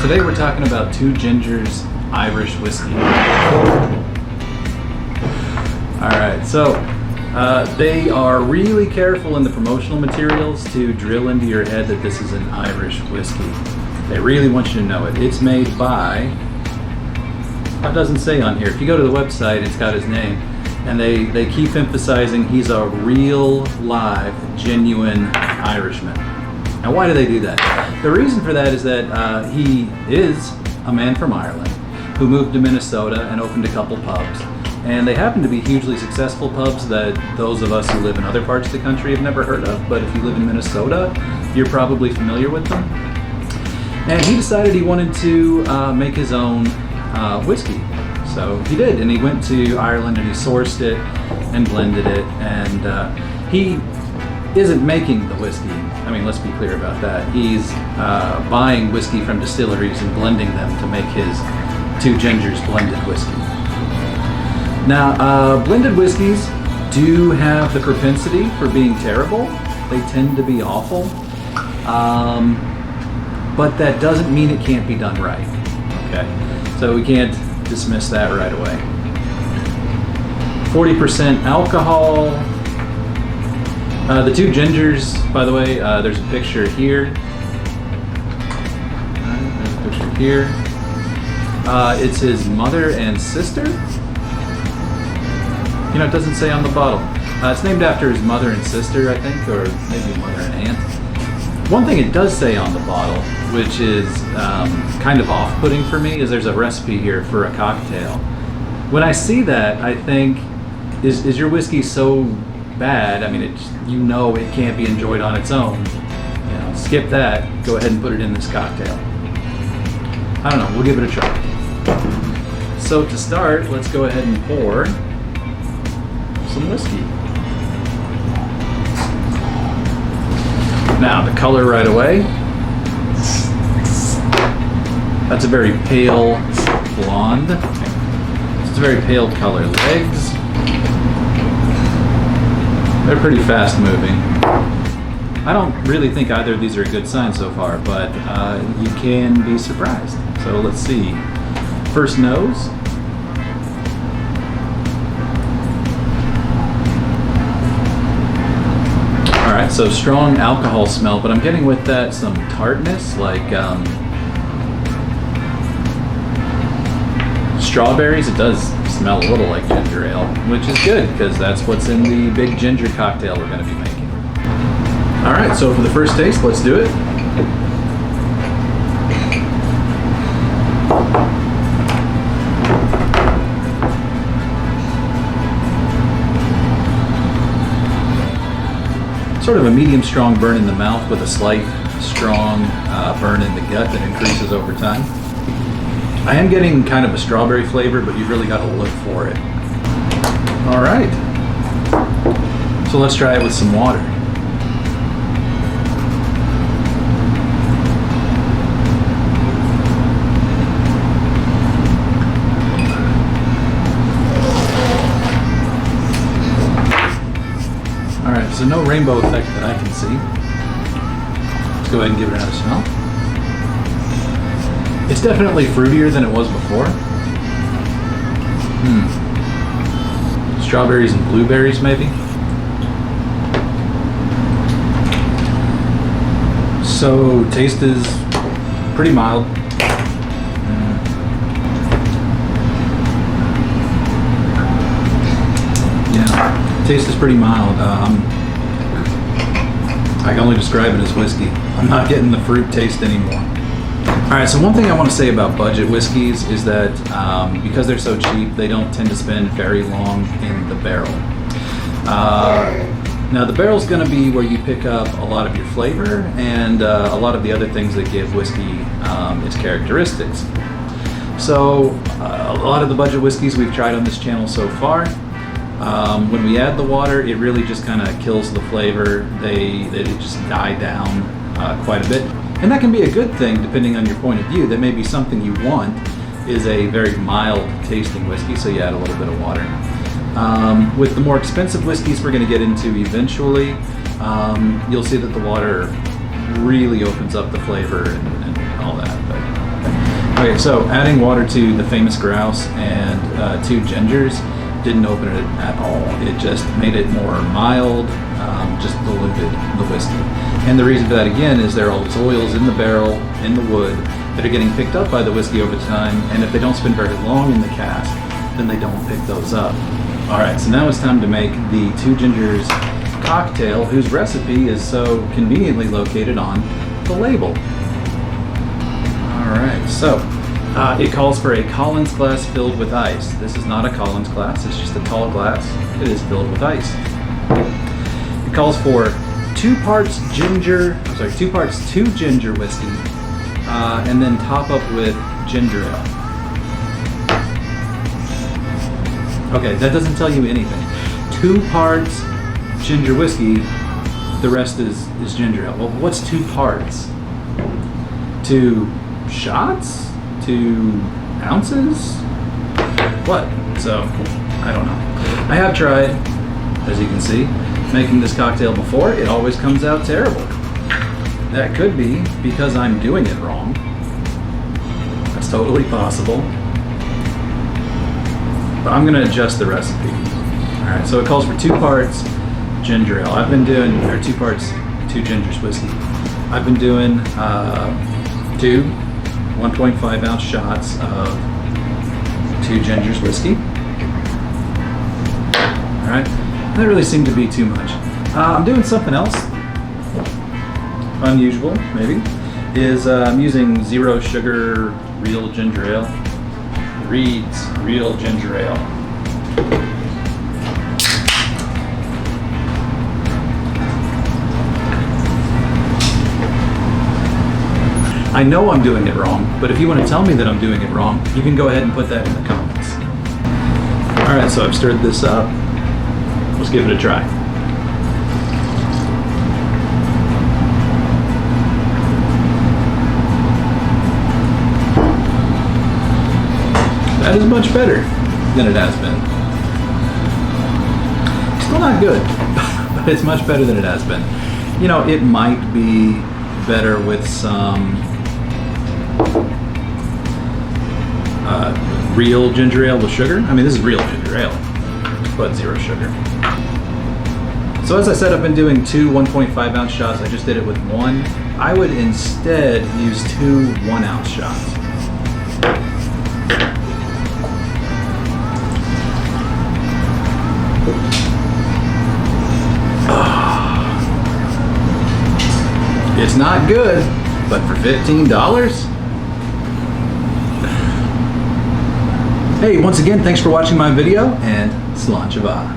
Today we're talking about Two Gingers Irish whiskey. Alright, so they are really careful in the promotional materials to drill into your head that this is an Irish whiskey. They really want you to know it. It's made by, it doesn't say on here. If you go to the website, it's got his name. And they keep emphasizing he's a real, live, genuine Irishman. Now, why do they do that? The reason for that is that he is a man from Ireland who moved to Minnesota and opened a couple pubs. And they happen to be hugely successful pubs that those of us who live in other parts of the country have never heard of. But if you live in Minnesota, you're probably familiar with them. And he decided he wanted to make his own whiskey. So he did, and he went to Ireland and he sourced it and blended it. And he isn't making the whiskey. I mean, let's be clear about that. He's buying whiskey from distilleries and blending them to make his Two Gingers blended whiskey. Now, blended whiskeys do have the propensity for being terrible. They tend to be awful. But that doesn't mean it can't be done right. Okay? So we can't dismiss that right away. 40% alcohol. The Two Gingers, by the way, there's a picture here. There's a picture here. It's his mother and sister. You know, it doesn't say on the bottle. It's named after his mother and sister, I think, or maybe mother and aunt. One thing it does say on the bottle, which is kind of off-putting for me, is there's a recipe here for a cocktail. When I see that, I think, is your whiskey so bad? I mean, you know it can't be enjoyed on its own. You know, skip that. Go ahead and put it in this cocktail. I don't know. We'll give it a try. So to start, let's go ahead and pour some whiskey. Now the color right away. That's a very pale blonde. It's a very pale color. Legs, they're pretty fast moving. I don't really think either of these are a good sign so far, but you can be surprised. So let's see. First nose. Alright, so strong alcohol smell, but I'm getting with that some tartness, like strawberries. It does smell a little like ginger ale, which is good because that's what's in the big ginger cocktail we're going to be making. Alright, so for the first taste, let's do it. Sort of a medium strong burn in the mouth with a slight strong burn in the gut that increases over time. I am getting kind of a strawberry flavor, but you've really got to look for it. All right. So let's try it with some water. All right, so no rainbow effect that I can see. Let's go ahead and give it another smell. It's definitely fruitier than it was before. Strawberries and blueberries, maybe. So taste is pretty mild. Yeah, taste is pretty mild. I can only describe it as whiskey. I'm not getting the fruit taste anymore. Alright, so one thing I want to say about budget whiskeys is that because they're so cheap, they don't tend to spend very long in the barrel. Now the barrel's going to be where you pick up a lot of your flavor and a lot of the other things that give whiskey its characteristics. So a lot of the budget whiskeys we've tried on this channel so far, when we add the water, it really just kind of kills the flavor. They just die down quite a bit. And that can be a good thing depending on your point of view. That may be something you want is a very mild tasting whiskey, so you add a little bit of water. With the more expensive whiskeys we're going to get into eventually, you'll see that the water really opens up the flavor and all that. But Okay, so adding water to the famous grouse and 2 gingers didn't open it at all. It just made it more mild, just diluted the whiskey. And the reason for that again is there are all these oils in the barrel, in the wood, that are getting picked up by the whiskey over time, and if they don't spend very long in the cask, then they don't pick those up. All right, so now it's time to make the 2 gingers cocktail, whose recipe is so conveniently located on the label. All right, so it calls for a Collins glass filled with ice. This is not a Collins glass, it's just a tall glass. It is filled with ice. It calls for 2 parts 2 ginger whiskey, and then top up with ginger ale. Okay, that doesn't tell you anything. 2 parts ginger whiskey, the rest is ginger ale. Well, what's 2 parts? 2 shots? 2 ounces? What? So, I don't know. I have tried, as you can see, making this cocktail before. It always comes out terrible. That could be because I'm doing it wrong. That's totally possible. But I'm gonna adjust the recipe. All right, so it calls for 2 parts ginger ale. I've been doing, or 2 parts 2 gingers whiskey. I've been doing 2 1.5 ounce shots of 2 gingers whiskey. All right, that really seemed to be too much. I'm doing something else, unusual maybe, is I'm using 0 sugar real ginger ale. Reed's Real Ginger Ale. I know I'm doing it wrong, but if you want to tell me that I'm doing it wrong, you can go ahead and put that in the comments. All right, so I've stirred this up. Let's give it a try. That is much better than it has been. Still not good, but it's much better than it has been. You know, it might be better with some real ginger ale with sugar. I mean, this is real ginger ale, but 0 sugar. So as I said, I've been doing 2 1.5 ounce shots. I just did it with 1. I would instead use 2 1 ounce shots. It's not good, but for $15? Hey, once again, thanks for watching my video, and Sláinte mhath.